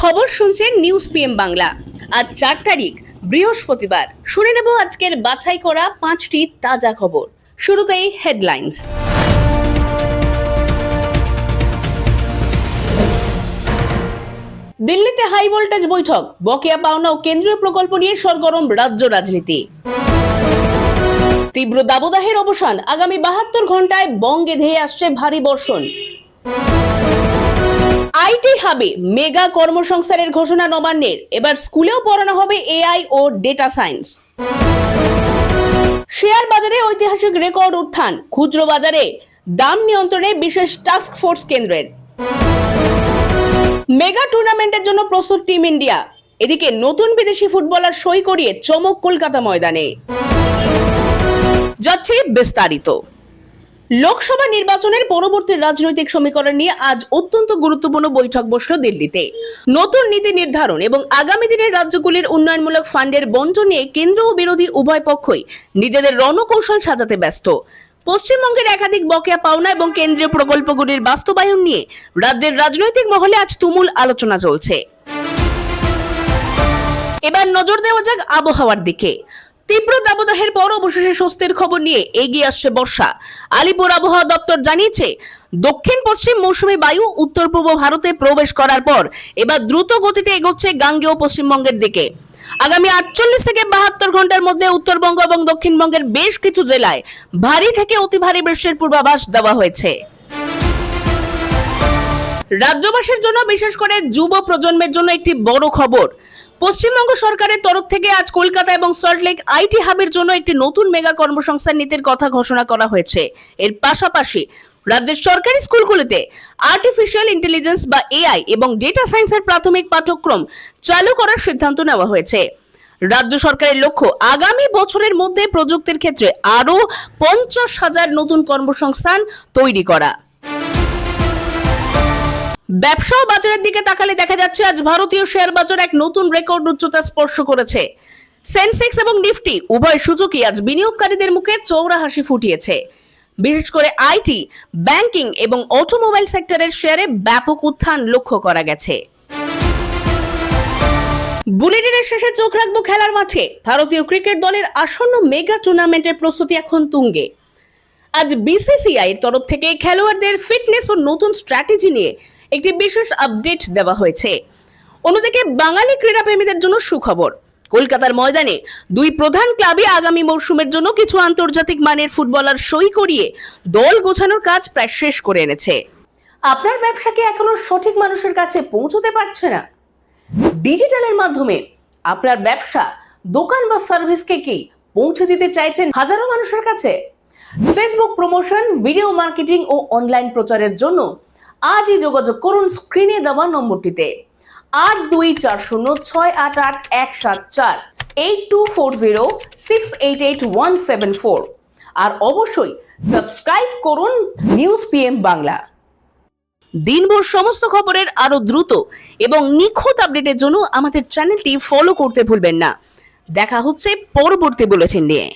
খবর শুনছেন news PM Bangla. আজ 4 তারিখ বৃহস্পতিবার। শুনে নেব আজকের বাছাই করা 5টি তাজা খবর। শুরুতেই হেডলাইন্স। দিল্লিতে হাই ভোল্টেজ বৈঠক, বকেয়া পাওনা ও কেন্দ্রীয় প্রকল্প নিয়ে সরগরম রাজ্য রাজনীতি। তীব্র দাবদাহের অবসান, আগামী 72 ঘন্টায় বঙ্গে ধেয়ে আসছে ভারী বর্ষণ। আইটি হাবে মেগা কর্মসংস্থানের ঘোষণা নবান্নের, এবার স্কুলেও পড়ানো হবে এআই ও ডেটা সায়েন্স। শেয়ার বাজারে ঐতিহাসিক রেকর্ড উত্থান, খুচরো বাজারে দাম নিয়ন্ত্রণে বিশেষ টাস্ক ফোর্স কেন্দ্রের। মেগা টুর্নামেন্টের জন্য প্রস্তুত টিম ইন্ডিয়া, এদিকে নতুন বিদেশি ফুটবলার সই করিয়ে চমক কলকাতা ময়দানে। যাচ্ছে বিস্তারিত। লোকসভা নির্বাচনের পরবর্তী রাজনৈতিক সমীকরণ নিয়ে আজ অত্যন্ত গুরুত্বপূর্ণ বৈঠক বসল দিল্লিতে। নতুন নীতি নির্ধারণ এবং আগামী দিনের রাজ্যগুলির উন্নয়নমূলক ফান্ডের বণ্টন নিয়ে কেন্দ্র ও বিরোধী উভয় পক্ষই নিজেদের রণকৌশল সাজাতে ব্যস্ত। পশ্চিমবঙ্গের একাধিক বকেয়া পাওনা এবং কেন্দ্রীয় প্রকল্পগুলির বাস্তবায়ন নিয়ে রাজ্যের রাজনৈতিক মহলে আজ তুমুল আলোচনা চলছে। এবার নজর দেওয়া যাক আবহাওয়ার দিকে। তীব্র দাবদাহের পর অবশেষে স্বস্তির খবর নিয়ে এগিয়ে আসছে বর্ষা। আলিপুর আবহাওয়া দপ্তর জানিয়েছে, দক্ষিণ পশ্চিম মৌসুমী বায়ু উত্তর পূর্ব ভারতে প্রবেশ করার পর এবার দ্রুত গতিতে এগোচ্ছে গাঙ্গেয় পশ্চিমবঙ্গের দিকে। আগামী 48 থেকে 72 ঘন্টার মধ্যে উত্তরবঙ্গ এবং দক্ষিণবঙ্গের বেশ কিছু জেলায় ভারী থেকে অতি ভারী বৃষ্টির পূর্বাভাস দেওয়া হয়েছে। রাজ্যবাসীর জন্য, বিশেষ করে যুব প্রজন্মের জন্য একটি বড় খবর। পশ্চিমবঙ্গ সরকারের তরফ থেকে আজ কলকাতা এবং সল্টলেক আইটি হাবের জন্য একটি নতুন মেগা কর্মসংস্থান নীতির কথা ঘোষণা করা হয়েছে। এর পাশাপাশি রাজ্যের সরকারি স্কুলগুলিতে আর্টিফিশিয়াল ইন্টেলিজেন্স বা এআই এবং ডেটা সায়েন্সের প্রাথমিক পাঠ্যক্রম চালু করার সিদ্ধান্ত নেওয়া হয়েছে। রাজ্য সরকারের লক্ষ্য আগামী বছরের মধ্যে প্রযুক্তির ক্ষেত্রে আরো 50,000 নতুন কর্মসংস্থান তৈরি করা। ব্যবসা ও বাজারের দিকে তাকালে দেখা যাচ্ছে আজ ভারতীয় শেয়ার বাজার এক নতুন রেকর্ড উচ্চতা স্পর্শ করেছে। সেন্সেক্স এবং নিফটি উভয় সূচকই আজ বিনিয়োগকারীদের মুখে চওড়া হাসি ফুটিয়েছে। বিশেষ করে আইটি, ব্যাংকিং এবং অটোমোবাইল সেক্টরের শেয়ারে ব্যাপক উত্থান লক্ষ্য করা গেছে। বুলেটিনের শেষে চোখ রাখবো খেলার মাঠে। ভারতীয় ক্রিকেট দলের আসন্ন মেগা টুর্নামেন্টের প্রস্তুতি এখন তুঙ্গে। আজ বিসিসিআই এর তরফ থেকে খেলোয়াড়দের ফিটনেস ও নতুন স্ট্র্যাটেজি নিয়ে একটি বিশেষ আপডেট দেওয়া হয়েছে। অন্যদিকে বাঙালি ক্রীড়াপ্রেমীদের জন্য সুখবর, কলকাতার ময়দানে দুই প্রধান ক্লাবই আগামী মরশুমের জন্য কিছু আন্তর্জাতিক মানের ফুটবলার সই করিয়ে দল গোছানোর কাজ প্রায় শেষ করে এনেছে। আপনার ব্যবসাকে এখনো সঠিক মানুষের কাছে পৌঁছতে পারছে না? ডিজিটালের মাধ্যমে আপনার ব্যবসা, দোকান বা সার্ভিসকে কি পৌঁছে দিতে চাইছেন হাজারো মানুষের কাছে? ফেসবুক প্রমোশন, ভিডিও মার্কেটিং ও অনলাইন প্রচারের জন্য আজই যোগাযোগ করুন স্ক্রিনে দেওয়া নম্বরটিতে 8240688174 8240688174 আর অবশ্যই সাবস্ক্রাইব করুন নিউজ পিএম বাংলা। দিনভর সমস্ত খবরের আরো দ্রুত এবং নিখুঁত আপডেটের জন্য আমাদের চ্যানেলটি ফলো করতে ভুলবেন না। দেখা হচ্ছে পরবর্তী বুলেটিন নিয়ে।